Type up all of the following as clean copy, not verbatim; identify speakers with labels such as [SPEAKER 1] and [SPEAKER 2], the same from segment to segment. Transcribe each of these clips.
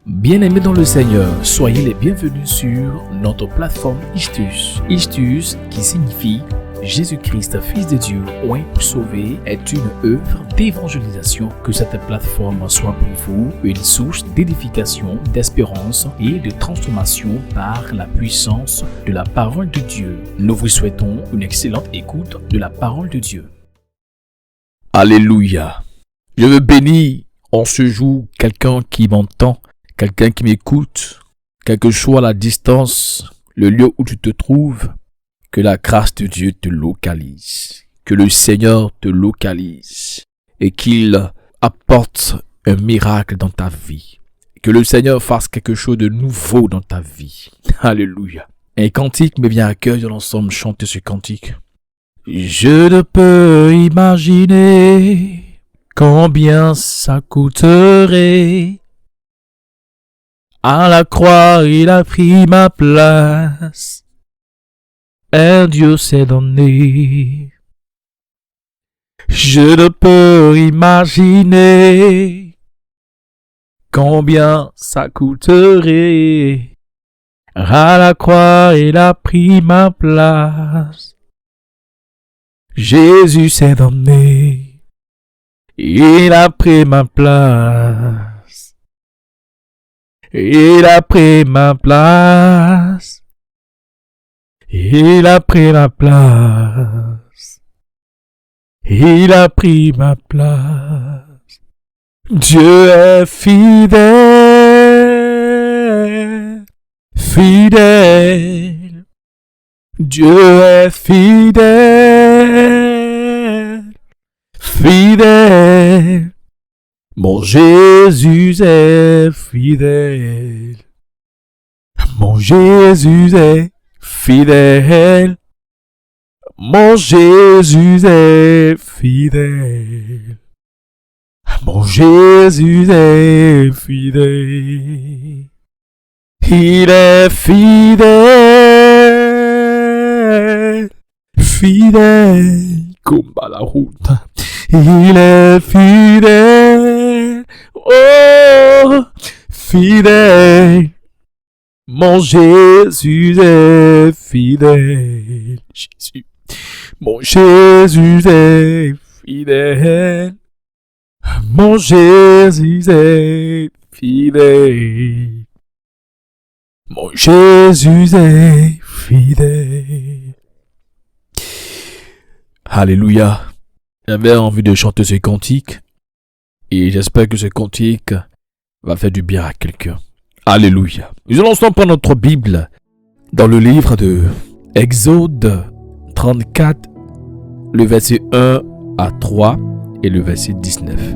[SPEAKER 1] Bien-aimés dans le Seigneur, soyez les bienvenus sur notre plateforme Istus. Istus, qui signifie Jésus-Christ, Fils de Dieu, oint pour sauver, est une œuvre d'évangélisation. Que cette plateforme soit pour vous une source d'édification, d'espérance et de transformation par la puissance de la parole de Dieu. Nous vous souhaitons une excellente écoute de la parole de Dieu. Alléluia. Je veux bénir en ce jour quelqu'un qui m'entend, quelqu'un qui m'écoute, quelle que soit la distance, le lieu où tu te trouves, que la grâce de Dieu te localise, que le Seigneur te localise et qu'il apporte un miracle dans ta vie, que le Seigneur fasse quelque chose de nouveau dans ta vie. Alléluia. Un cantique me vient à cœur de l'ensemble, chante ce cantique. Je ne peux imaginer combien ça coûterait. À la croix, il a pris ma place. Un Dieu s'est donné. Je ne peux imaginer combien ça coûterait. À la croix, il a pris ma place. Jésus s'est donné. Il a pris ma place. Il a pris ma place. Il a pris ma place. Il a pris ma place. Dieu est fidèle. Fidèle. Dieu est fidèle. Fidèle. Mon Jésus est fidèle. Mon Jésus est fidèle. Mon Jésus est fidèle. Mon Jésus est fidèle. Il est fidèle. Fidèle comme à la route. Il est fidèle. Oh, fidèle. Mon Jésus est fidèle. Jésus. Mon Jésus est fidèle. Mon Jésus est fidèle. Mon Jésus est fidèle. Alléluia. J'avais envie de chanter ce cantique et j'espère que ce cantique va faire du bien à quelqu'un. Alléluia. Nous allons prendre notre Bible dans le livre de Exode 34, le verset 1 à 3 et le verset 19.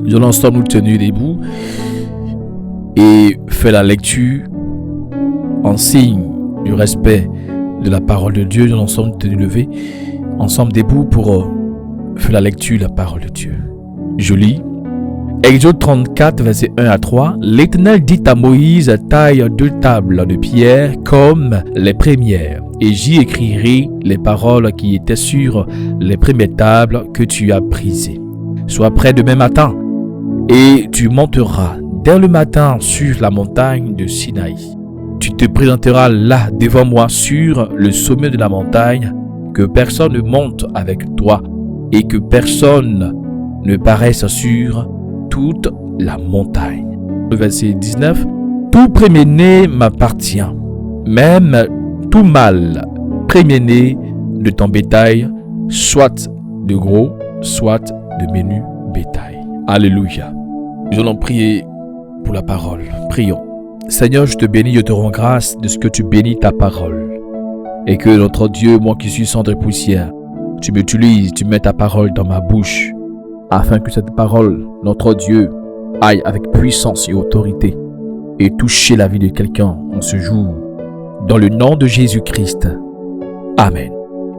[SPEAKER 1] Nous allons nous tenir debout et faire la lecture en signe du respect de la parole de Dieu. Nous allons nous tenir levés ensemble debout pour faire la lecture de la parole de Dieu. Je lis. Exode 34, verset 1 à 3. L'Éternel dit à Moïse, taille 2 tables de pierre comme les premières, et j'y écrirai les paroles qui étaient sur les premières tables que tu as brisées. Sois prêt demain matin, et tu monteras dès le matin sur la montagne de Sinaï. Tu te présenteras là devant moi sur le sommet de la montagne, que personne ne monte avec toi, et que personne ne paraisse sur toute la montagne. Le verset 19. Tout premier-né m'appartient, même tout mâle premier-né de ton bétail, soit de gros, soit de menu bétail. Alléluia. Nous allons prier pour la parole. Prions. Seigneur, je te bénis, je te rends grâce de ce que tu bénis ta parole. Et que notre Dieu, moi qui suis cendre et poussière, tu m'utilises, tu mets ta parole dans ma bouche, afin que cette parole, notre Dieu, aille avec puissance et autorité et toucher la vie de quelqu'un en ce jour. Dans le nom de Jésus-Christ. Amen.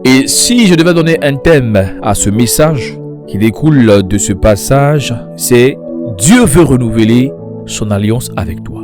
[SPEAKER 1] Et si je devais donner un thème à ce message qui découle de ce passage, c'est Dieu veut renouveler son alliance avec toi.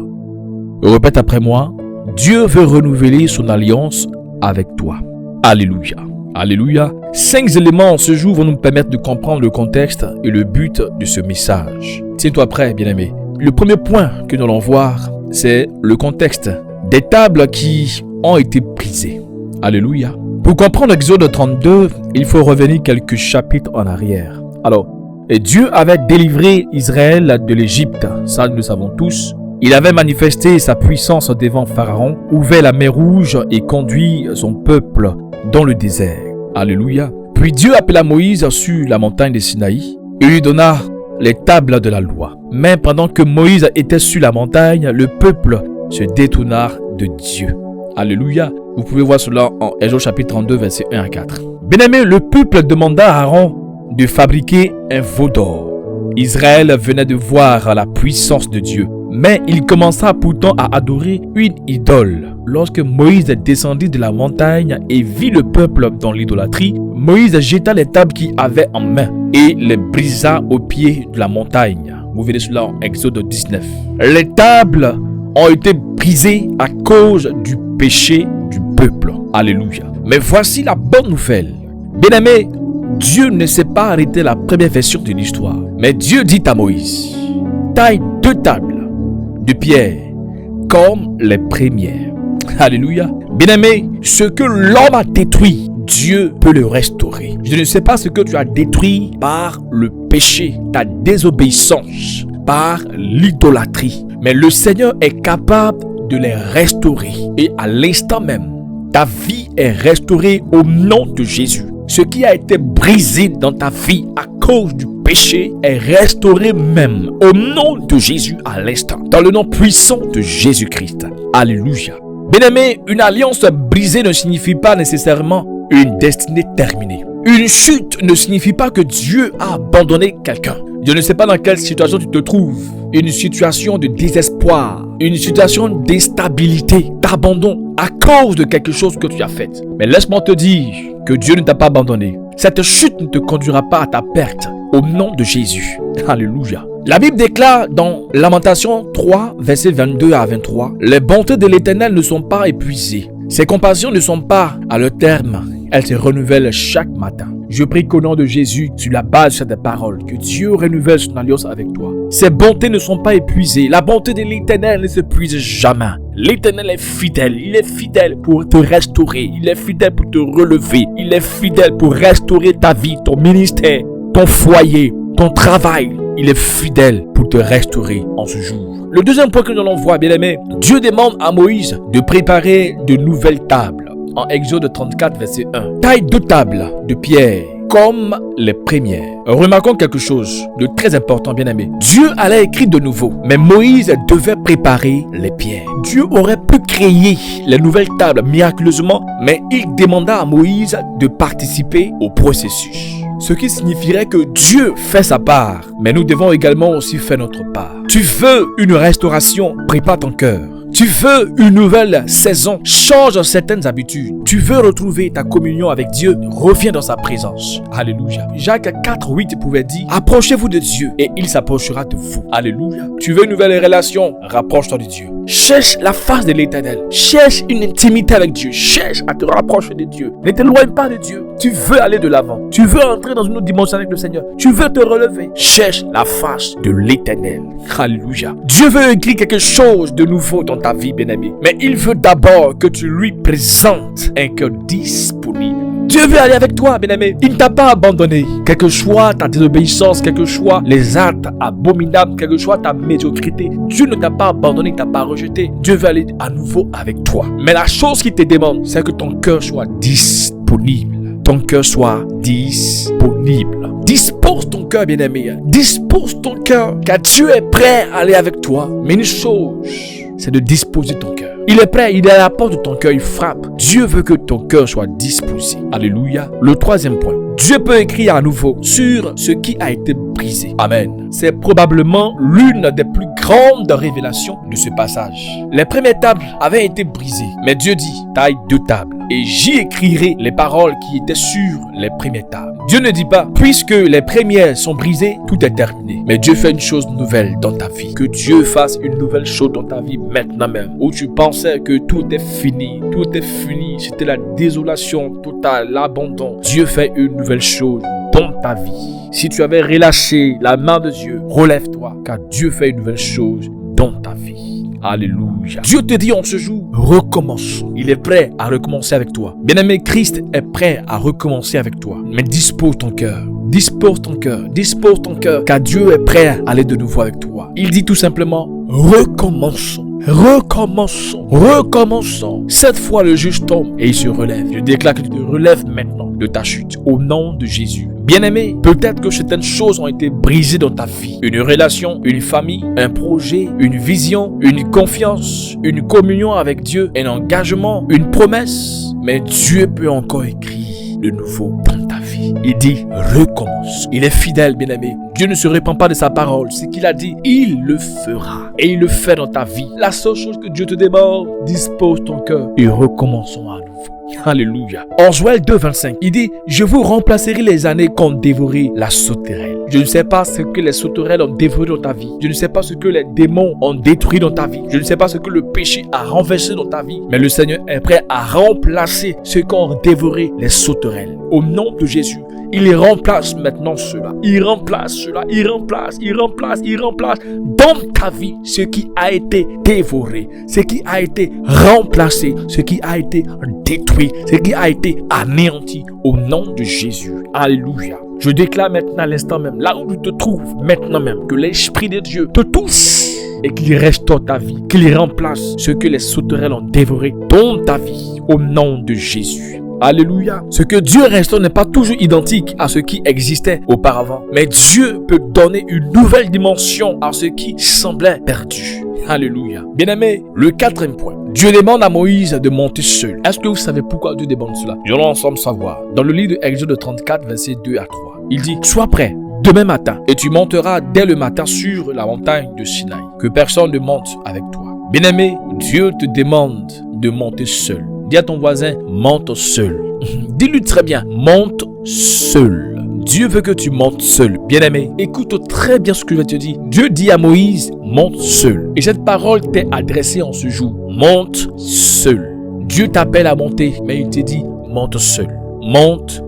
[SPEAKER 1] Répète après moi. Dieu veut renouveler son alliance avec toi. Alléluia. Alléluia. 5 éléments ce jour vont nous permettre de comprendre le contexte et le but de ce message. Tiens-toi prêt, bien-aimé. le premier point que nous allons voir, c'est le contexte des tables qui ont été brisées. Alléluia. Pour comprendre Exode 32, il faut revenir quelques chapitres en arrière. Alors, Dieu avait délivré Israël de l'Égypte, ça nous le savons tous. Il avait manifesté sa puissance devant Pharaon, ouvert la mer Rouge et conduit son peuple dans le désert. Alléluia. Puis Dieu appela Moïse sur la montagne de Sinaï et lui donna les tables de la loi. Mais pendant que Moïse était sur la montagne, le peuple se détourna de Dieu. Alléluia. Vous pouvez voir cela en Exode chapitre 32, versets 1 à 4. Bien-aimé, le peuple demanda à Aaron de fabriquer un veau d'or. Israël venait de voir la puissance de Dieu, mais il commença pourtant à adorer une idole. Lorsque Moïse descendit de la montagne et vit le peuple dans l'idolâtrie, Moïse jeta les tables qu'il avait en main et les brisa au pied de la montagne. Vous verrez cela en Exode 19. Les tables ont été brisées à cause du péché du peuple. Alléluia. Mais voici la bonne nouvelle. Bien-aimé, Dieu ne s'est pas arrêté à la première version de l'histoire. Mais Dieu dit à Moïse, taille 2 tables de pierre comme les premières. Alléluia. Bien-aimé, ce que l'homme a détruit, Dieu peut le restaurer. Je ne sais pas ce que tu as détruit par le péché, ta désobéissance, par l'idolâtrie. Mais le Seigneur est capable de les restaurer. Et à l'instant même, ta vie est restaurée au nom de Jésus. Ce qui a été brisé dans ta vie à cause du péché est restauré même au nom de Jésus à l'instant. Dans le nom puissant de Jésus-Christ. Alléluia. Bien-aimé, une alliance brisée ne signifie pas nécessairement une destinée terminée. Une chute ne signifie pas que Dieu a abandonné quelqu'un. Je ne sais pas dans quelle situation tu te trouves. Une situation de désespoir, une situation d'instabilité, d'abandon à cause de quelque chose que tu as fait. Mais laisse-moi te dire que Dieu ne t'a pas abandonné. Cette chute ne te conduira pas à ta perte au nom de Jésus. Alléluia. La Bible déclare dans Lamentation 3, versets 22 à 23, « Les bontés de l'Éternel ne sont pas épuisées. Ses compassions ne sont pas à leur terme. Elles se renouvellent chaque matin. » Je prie qu'au nom de Jésus, sur la base de cette parole, que Dieu renouvelle son alliance avec toi. Ses bontés ne sont pas épuisées. La bonté de l'Éternel ne s'épuise jamais. L'Éternel est fidèle. Il est fidèle pour te restaurer. Il est fidèle pour te relever. Il est fidèle pour restaurer ta vie, ton ministère, ton foyer, ton travail. Il est fidèle pour te restaurer en ce jour. Le deuxième point que nous allons voir, bien aimé, Dieu demande à Moïse de préparer de nouvelles tables. En Exode 34, verset 1. Taille 2 tables de pierre comme les premières. Remarquons quelque chose de très important, bien aimé. Dieu allait écrire de nouveau, mais Moïse devait préparer les pierres. Dieu aurait pu créer les nouvelles tables miraculeusement, mais il demanda à Moïse de participer au processus. Ce qui signifierait que Dieu fait sa part, mais nous devons également aussi faire notre part. Tu veux une restauration, prépare ton cœur. Tu veux une nouvelle saison, change certaines habitudes. Tu veux retrouver ta communion avec Dieu, reviens dans sa présence. Alléluia. Jacques 4:8 pouvait dire, approchez-vous de Dieu et il s'approchera de vous. Alléluia. Tu veux une nouvelle relation, rapproche-toi de Dieu. Cherche la face de l'Éternel. Cherche une intimité avec Dieu. Cherche à te rapprocher de Dieu. Ne t'éloigne pas de Dieu. Tu veux aller de l'avant. Tu veux entrer dans une autre dimension avec le Seigneur. Tu veux te relever. Cherche la face de l'Éternel. Alléluia. Dieu veut écrire quelque chose de nouveau dans ta vie, bien-aimé. Mais il veut d'abord que tu lui présentes un cœur disponible. Dieu veut aller avec toi, bien-aimé. Il ne t'a pas abandonné. Quel que soit ta désobéissance, quel que soit les actes abominables, quel que soit ta médiocrité, Dieu ne t'a pas abandonné, il ne t'a pas rejeté. Dieu veut aller à nouveau avec toi. Mais la chose qu'il te demande, c'est que ton cœur soit disponible. Ton cœur soit disponible. Dispose ton cœur, bien-aimé. Dispose ton cœur, car Dieu est prêt à aller avec toi. Mais une chose, c'est de disposer ton cœur. Il est prêt, il est à la porte de ton cœur, il frappe. Dieu veut que ton cœur soit disposé. Alléluia. Le troisième point. Dieu peut écrire à nouveau sur ce qui a été brisé. Amen. C'est probablement l'une des plus grandes révélations de ce passage. Les premières tables avaient été brisées, mais Dieu dit, taille 2 tables. Et j'y écrirai les paroles qui étaient sur les premières tables. Dieu ne dit pas, puisque les premières sont brisées, tout est terminé. Mais Dieu fait une chose nouvelle dans ta vie. Que Dieu fasse une nouvelle chose dans ta vie maintenant même. Où tu pensais que tout est fini, c'était la désolation totale, l'abandon. Dieu fait une nouvelle chose dans ta vie. Si tu avais relâché la main de Dieu, relève-toi, car Dieu fait une nouvelle chose dans ta vie. Alléluia. Dieu te dit en ce jour, recommence. Il est prêt à recommencer avec toi. Bien-aimé, Christ est prêt à recommencer avec toi. Mais dispose ton cœur. Dispose ton cœur. Dispose ton cœur. Car Dieu est prêt à aller de nouveau avec toi. Il dit tout simplement, recommençons. Recommençons. Recommençons. Cette fois, le juge tombe et il se relève. Je déclare que tu te relèves maintenant de ta chute. Au nom de Jésus. Bien-aimé, peut-être que certaines choses ont été brisées dans ta vie. Une relation, une famille, un projet, une vision, une confiance, une communion avec Dieu, un engagement, une promesse. Mais Dieu peut encore écrire de nouveau dans ta vie. Il dit, recommence. Il est fidèle, bien-aimé. Dieu ne se répand pas de sa parole. Ce qu'il a dit, il le fera. Et il le fait dans ta vie. La seule chose que Dieu te demande, dispose ton cœur et recommençons à nouveau. Alléluia. En Joël 2,25, il dit, je vous remplacerai les années qu'ont dévoré la sauterelle. Je ne sais pas ce que les sauterelles ont dévoré dans ta vie. Je ne sais pas ce que les démons ont détruit dans ta vie. Je ne sais pas ce que le péché a renversé dans ta vie. Mais le Seigneur est prêt à remplacer ce qu'ont dévoré les sauterelles. Au nom de Jésus, il remplace maintenant cela. Il remplace cela. Il remplace dans ta vie ce qui a été dévoré, ce qui a été remplacé, ce qui a été détruit, ce qui a été anéanti au nom de Jésus. Alléluia. Je déclare maintenant à l'instant même, là où tu te trouves maintenant même, que l'Esprit de Dieu te touche et qu'il restaure ta vie, qu'il remplace ce que les sauterelles ont dévoré dans ta vie au nom de Jésus. Alléluia. Ce que Dieu restaure n'est pas toujours identique à ce qui existait auparavant. Mais Dieu peut donner une nouvelle dimension à ce qui semblait perdu. Alléluia. Bien-aimé, le quatrième point. Dieu demande à Moïse de monter seul. Est-ce que vous savez pourquoi Dieu demande cela? Nous allons ensemble savoir. Dans le livre de Exode 34, versets 2 à 3, il dit, sois prêt demain matin et tu monteras dès le matin sur la montagne de Sinaï. Que personne ne monte avec toi. Bien-aimé, Dieu te demande de monter seul. Dis à ton voisin, monte seul. Dis-lui très bien, monte seul. Dieu veut que tu montes seul. Bien-aimé, écoute très bien ce que je vais te dire. Dieu dit à Moïse, monte seul. Et cette parole t'est adressée en ce jour. Monte seul. Dieu t'appelle à monter, mais il te dit, monte seul. Monte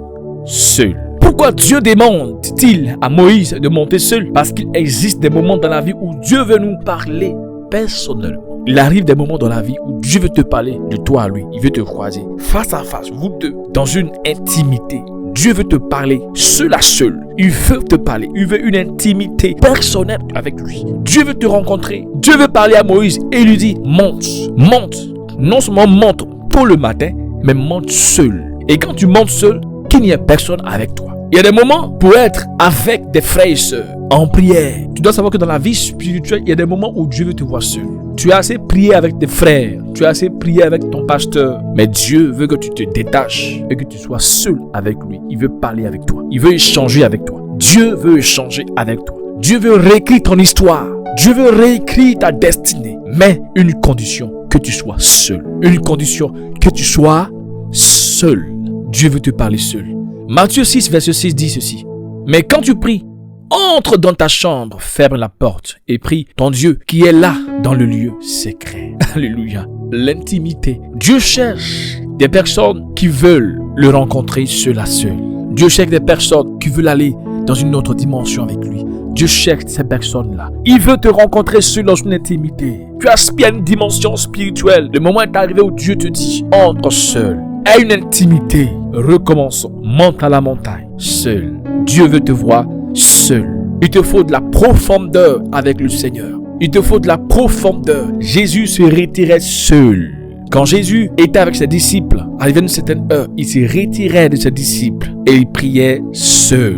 [SPEAKER 1] seul. Pourquoi Dieu demande-t-il à Moïse de monter seul? Parce qu'il existe des moments dans la vie où Dieu veut nous parler personnellement. Il arrive des moments dans la vie où Dieu veut te parler de toi à lui. Il veut te croiser face à face, vous deux, dans une intimité. Dieu veut te parler seul à seul. Il veut te parler. Il veut une intimité personnelle avec lui. Dieu veut te rencontrer. Dieu veut parler à Moïse et il lui dit, monte, monte. Non seulement monte pour le matin, mais monte seul. Et quand tu montes seul, qu'il n'y ait personne avec toi. Il y a des moments pour être avec des frères et sœurs en prière. Tu dois savoir que dans la vie spirituelle, il y a des moments où Dieu veut te voir seul. Tu as assez prié avec tes frères, tu as assez prié avec ton pasteur, mais Dieu veut que tu te détaches et que tu sois seul avec lui. Il veut parler avec toi, il veut échanger avec toi. Dieu veut échanger avec toi. Dieu veut réécrire ton histoire. Dieu veut réécrire ta destinée. Mais une condition, que tu sois seul. Une condition, que tu sois seul. Dieu veut te parler seul. Matthieu 6, verset 6 dit ceci. Mais quand tu pries, entre dans ta chambre, ferme la porte et prie ton Dieu qui est là dans le lieu secret. Alléluia. L'intimité. Dieu cherche des personnes qui veulent le rencontrer seul à seul. Dieu cherche des personnes qui veulent aller dans une autre dimension avec lui. Dieu cherche ces personnes-là. Il veut te rencontrer seul dans une intimité. Tu aspires à une dimension spirituelle. Le moment est arrivé où Dieu te dit, entre seul. À une intimité. Recommençons. Monte à la montagne. Seul. Dieu veut te voir seul. Il te faut de la profondeur avec le Seigneur. Il te faut de la profondeur. Jésus se retirait seul. Quand Jésus était avec ses disciples, arrivé à une certaine heure, il se retirait de ses disciples et il priait seul.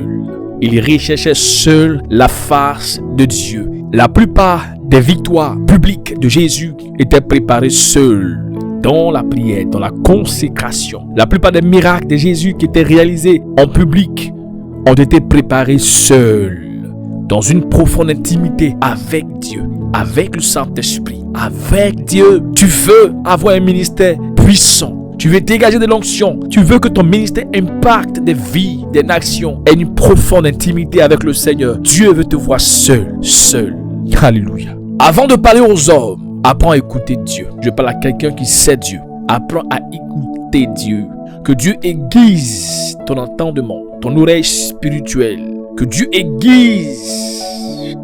[SPEAKER 1] Il recherchait seul la face de Dieu. La plupart des victoires publiques de Jésus étaient préparées seules. Dans la prière, dans la consécration. La plupart des miracles de Jésus qui étaient réalisés en public ont été préparés seuls. Dans une profonde intimité avec Dieu, avec le Saint-Esprit, avec Dieu. Tu veux avoir un ministère puissant. Tu veux dégager de l'onction. Tu veux que ton ministère impacte des vies, des nations et une profonde intimité avec le Seigneur. Dieu veut te voir seul, seul. Alléluia. Avant de parler aux hommes, apprends à écouter Dieu. Je parle à quelqu'un qui sait Dieu. Apprends à expérimenter Dieu. Que Dieu aiguise ton entendement, ton oreille spirituelle. Que Dieu aiguise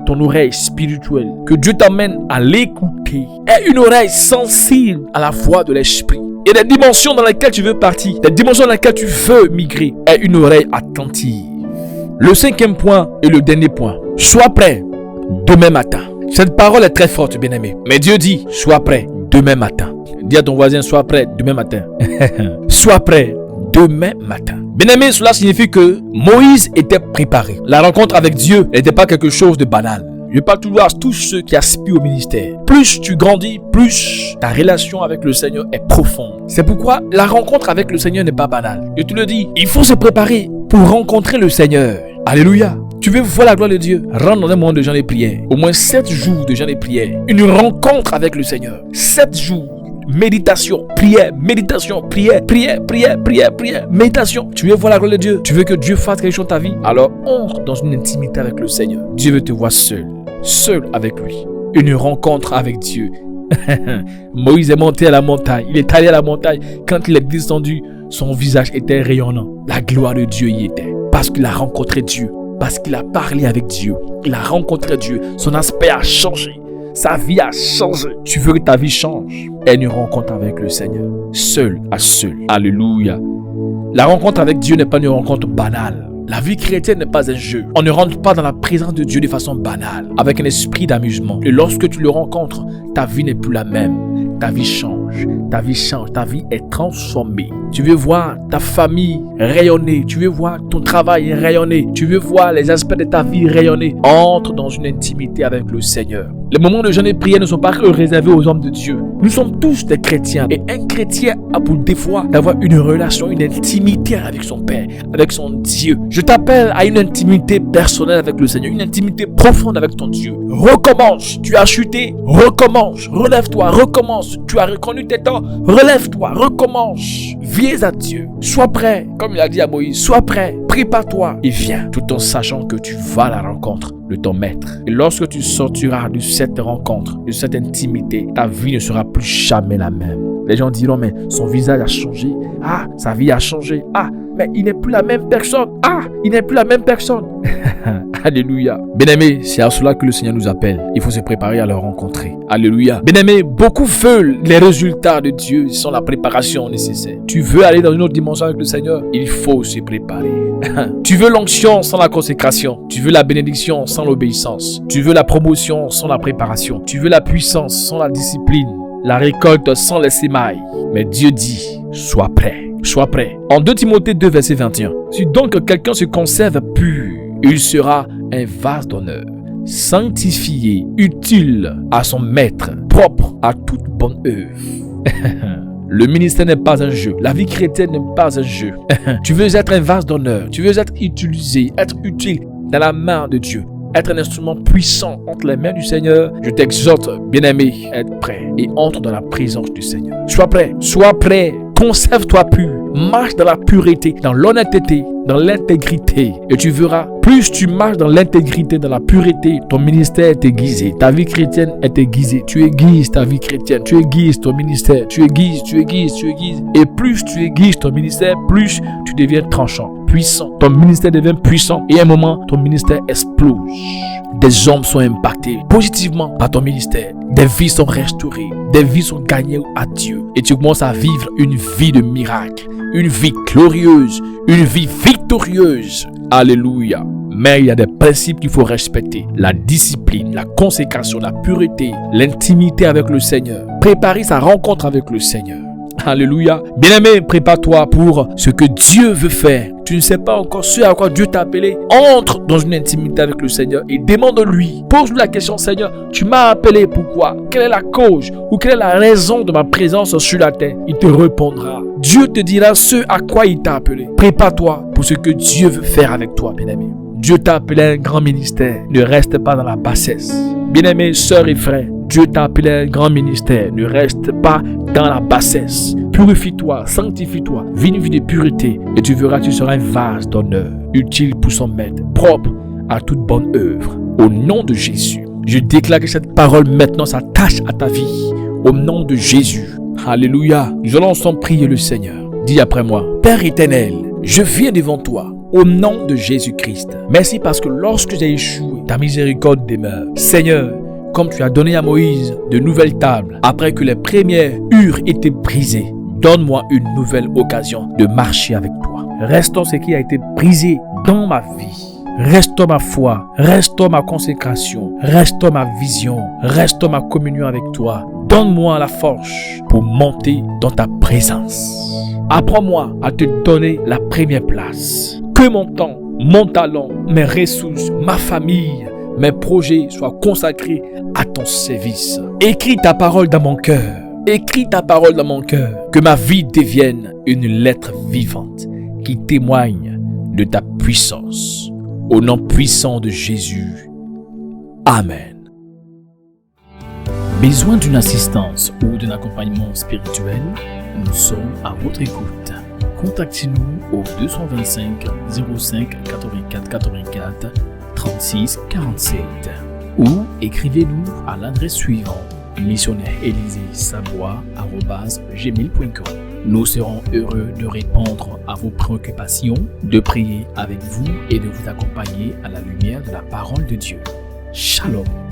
[SPEAKER 1] ton oreille spirituelle. Que Dieu t'amène à l'écouter. Aie une oreille sensible à la voix de l'esprit. Il y a des dimensions dans lesquelles tu veux partir, des dimensions dans lesquelles tu veux migrer. Aie une oreille attentive. Le 5e point et le dernier point. Sois prêt demain matin. Cette parole est très forte, bien-aimé. Mais Dieu dit, sois prêt demain matin. Dis à ton voisin, sois prêt demain matin. Sois prêt demain matin. Bien-aimé, cela signifie que Moïse était préparé. La rencontre avec Dieu n'était pas quelque chose de banal. Je parle toujours à tous ceux qui aspirent au ministère. Plus tu grandis, plus ta relation avec le Seigneur est profonde. C'est pourquoi la rencontre avec le Seigneur n'est pas banale. Je te le dis, il faut se préparer pour rencontrer le Seigneur. Alléluia. Tu veux voir la gloire de Dieu? Rentre dans un moment de jeûne et prière. Au moins 7 jours de jeûne et prière. Une rencontre avec le Seigneur. 7 jours. Méditation, prière, méditation, prière, prière, prière, prière, prière, méditation. Tu veux voir la gloire de Dieu? Tu veux que Dieu fasse quelque chose dans ta vie? Alors entre dans une intimité avec le Seigneur. Dieu veut te voir seul avec lui. Une rencontre avec Dieu. Moïse est monté à la montagne. Il est allé à la montagne. Quand il est descendu, son visage était rayonnant. La gloire de Dieu y était. Parce qu'il a rencontré Dieu. Parce qu'il a parlé avec Dieu. Il a rencontré Dieu. Son aspect a changé. Sa vie a changé. Tu veux que ta vie change? Aie une rencontre avec le Seigneur. Seul à seul. Alléluia. La rencontre avec Dieu n'est pas une rencontre banale. La vie chrétienne n'est pas un jeu. On ne rentre pas dans la présence de Dieu de façon banale, avec un esprit d'amusement. Et lorsque tu le rencontres, ta vie n'est plus la même. Ta vie change. Ta vie change. Ta vie est transformée. Tu veux voir ta famille rayonner. Tu veux voir ton travail rayonner. Tu veux voir les aspects de ta vie rayonner. Entre dans une intimité avec le Seigneur. Les moments de jeûne et prière ne sont pas que réservés aux hommes de Dieu. Nous sommes tous des chrétiens. Et un chrétien a pour défaut d'avoir une relation, une intimité avec son Père, avec son Dieu. Je t'appelle à une intimité personnelle avec le Seigneur, une intimité profonde avec ton Dieu. Recommence. Tu as chuté, recommence. Relève-toi, recommence. Tu as reconnu tes temps, relève-toi, recommence. Viens à Dieu. Sois prêt, comme il a dit à Moïse, sois prêt, prépare-toi et viens, tout en sachant que tu vas à la rencontre de ton maître. Et lorsque tu sortiras de cette rencontre, de cette intimité, ta vie ne sera plus jamais la même. Les gens diront, mais son visage a changé. Ah, sa vie a changé. Ah, mais il n'est plus la même personne. Ah, il n'est plus la même personne. Alléluia. Bien-aimé, c'est à cela que le Seigneur nous appelle. Il faut se préparer à le rencontrer. Alléluia. Bien-aimé, beaucoup veulent les résultats de Dieu sans la préparation nécessaire. Tu veux aller dans une autre dimension avec le Seigneur? Il faut se préparer. Tu veux l'onction sans la consécration. Tu veux la bénédiction sans l'obéissance. Tu veux la promotion sans la préparation. Tu veux la puissance sans la discipline. La récolte sans les semailles. Mais Dieu dit, sois prêt. Sois prêt. En 2 Timothée 2, verset 21. Si donc quelqu'un se conserve pur, il sera un vase d'honneur, sanctifié, utile à son maître, propre à toute bonne œuvre. Le ministère n'est pas un jeu. La vie chrétienne n'est pas un jeu. Tu veux être un vase d'honneur. Tu veux être utilisé, être utile dans la main de Dieu. Être un instrument puissant entre les mains du Seigneur. Je t'exhorte, bien-aimé, à être prêt et entre dans la présence du Seigneur. Sois prêt, conserve-toi pur, marche dans la pureté, dans l'honnêteté, dans l'intégrité. Et tu verras, plus tu marches dans l'intégrité, dans la pureté, ton ministère est aiguisé, ta vie chrétienne est aiguisée. Tu aiguises ta vie chrétienne, tu aiguises ton ministère, tu aiguises. Et plus tu aiguises ton ministère, plus tu deviens tranchant, puissant. Ton ministère devient puissant et à un moment, ton ministère explose. Des hommes sont impactés positivement par ton ministère. Des vies sont restaurées. Des vies sont gagnées à Dieu. Et tu commences à vivre une vie de miracle. Une vie glorieuse. Une vie victorieuse. Alléluia. Mais il y a des principes qu'il faut respecter. La discipline, la consécration, la pureté, l'intimité avec le Seigneur. Préparer sa rencontre avec le Seigneur. Alléluia. Bien-aimé, prépare-toi pour ce que Dieu veut faire. Tu ne sais pas encore ce à quoi Dieu t'a appelé. Entre dans une intimité avec le Seigneur et demande-lui. Pose-lui la question, Seigneur, tu m'as appelé pourquoi? Quelle est la cause ou quelle est la raison de ma présence sur la terre? Il te répondra. Dieu te dira ce à quoi il t'a appelé. Prépare-toi pour ce que Dieu veut faire avec toi, bien-aimé. Dieu t'a appelé à un grand ministère. Ne reste pas dans la bassesse. Bien-aimés, sœurs et frères, Dieu t'a appelé à un grand ministère. Ne reste pas dans la bassesse. Purifie-toi, sanctifie-toi, vis une vie de pureté et tu verras, tu seras un vase d'honneur, utile pour son maître, propre à toute bonne œuvre. Au nom de Jésus, je déclare que cette parole maintenant s'attache à ta vie. Au nom de Jésus. Alléluia. Nous allons ensemble prier le Seigneur. Dis après moi, Père éternel, je viens devant toi au nom de Jésus-Christ. Merci parce que lorsque j'ai échoué, ta miséricorde demeure. Seigneur, comme tu as donné à Moïse de nouvelles tables, après que les premières eurent été brisées, donne-moi une nouvelle occasion de marcher avec toi. Restaure ce qui a été brisé dans ma vie. Restaure ma foi, restaure ma consécration, restaure ma vision, restaure ma communion avec toi. Donne-moi la force pour monter dans ta présence. Apprends-moi à te donner la première place. Que mon temps, mon talent, mes ressources, ma famille, mes projets soient consacrés à ton service. Écris ta parole dans mon cœur. Écris ta parole dans mon cœur. Que ma vie devienne une lettre vivante qui témoigne de ta puissance. Au nom puissant de Jésus. Amen. Besoin d'une assistance ou d'un accompagnement spirituel? Nous sommes à votre écoute. Contactez-nous au 225 05 84 84 36 47 ou écrivez-nous à l'adresse suivante missionnaire-élysée-sabois@gmail.com. Nous serons heureux de répondre à vos préoccupations, de prier avec vous et de vous accompagner à la lumière de la parole de Dieu. Shalom.